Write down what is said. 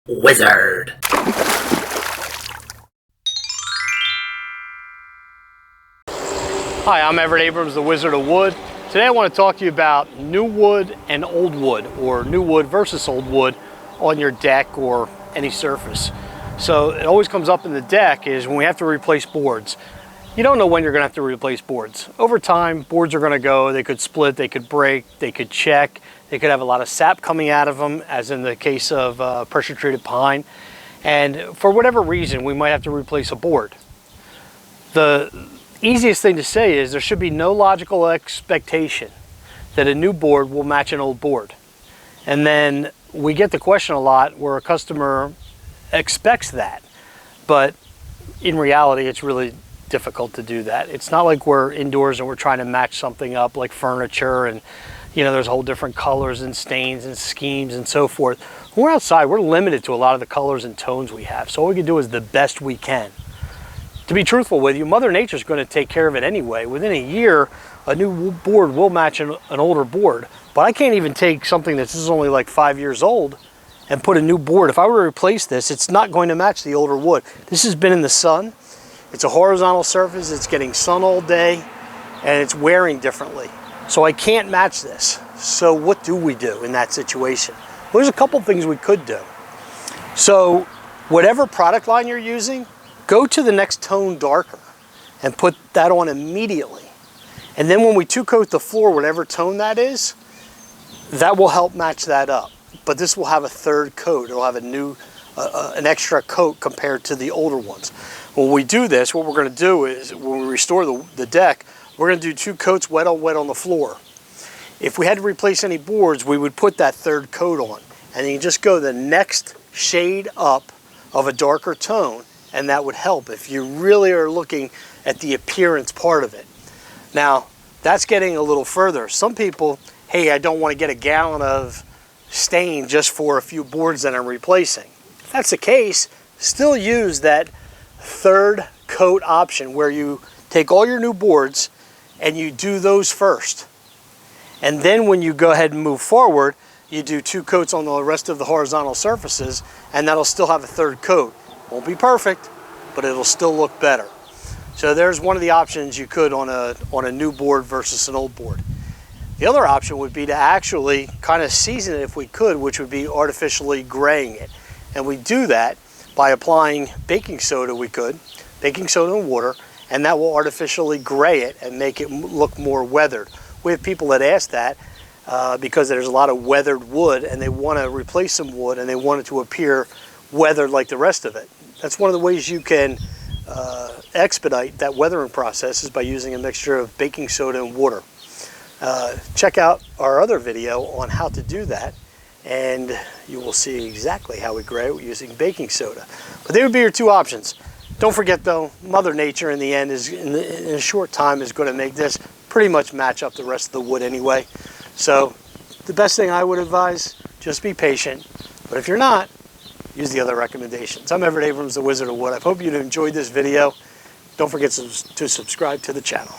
Wizard. Hi, I'm Everett Abrams, the Wizard of Wood. Today I want to talk to you about new wood and old wood, or new wood versus old wood on your deck or any surface. So it always comes up in the deck is when we have to replace boards. You don't know when you're going to have to replace boards. Over time, boards are going to go, they could split, they could break, they could check, they could have a lot of sap coming out of them, as in the case of pressure treated pine. And for whatever reason, we might have to replace a board. The easiest thing to say is there should be no logical expectation that a new board will match an old board. And then we get the question a lot where a customer expects that, but in reality it's really difficult to do that. It's not like we're indoors and we're trying to match something up like furniture and there's whole different colors and stains and schemes and so forth. When we're outside, we're limited to a lot of the colors and tones we have, so all we can do is the best we can. To be truthful with you, Mother Nature's going to take care of it anyway. Within a year, a new board will match an older board. But I can't even take something that's only like 5 years old and put a new board. If I were to replace this, it's not going to match the older wood. This has been in the sun. It's a horizontal surface. It's getting sun all day, and it's wearing differently. So I can't match this. So what do we do in that situation? Well, there's a couple things we could do. So whatever product line you're using, go to the next tone darker and put that on immediately. And then when we two coat the floor, whatever tone that is, that will help match that up. But this will have a third coat. It'll have a new, an extra coat compared to the older ones. When we do this, what we're going to do is when we restore the deck, we're going to do 2 coats wet on the floor. If we had to replace any boards, we would put that third coat on. And then you just go the next shade up of a darker tone, and that would help if you really are looking at the appearance part of it. Now, that's getting a little further. Some people, hey, I don't want to get a gallon of stain just for a few boards that I'm replacing. If that's the case, still use that third coat option where you take all your new boards and you do those first. And then when you go ahead and move forward, you do 2 coats on the rest of the horizontal surfaces, and that'll still have a third coat. Won't be perfect, but it'll still look better. So there's one of the options you could on a new board versus an old board. The other option would be to actually kind of season it if we could, which would be artificially graying it. And we do that by applying baking soda, baking soda and water, and that will artificially gray it and make it look more weathered. We have people that ask that because there's a lot of weathered wood and they want to replace some wood and they want it to appear weathered like the rest of it. That's one of the ways you can expedite that weathering process is by using a mixture of baking soda and water. Check out our other video on how to do that, and you will see exactly how we gray it using baking soda. But they would be your 2 options. Don't forget though, Mother Nature in the end is in a short time is going to make this pretty much match up the rest of the wood anyway. So the best thing I would advise, just be patient. But if you're not, use the other recommendations. I'm Everett Abrams, the Wizard of Wood. I hope you enjoyed this video. Don't forget to subscribe to the channel.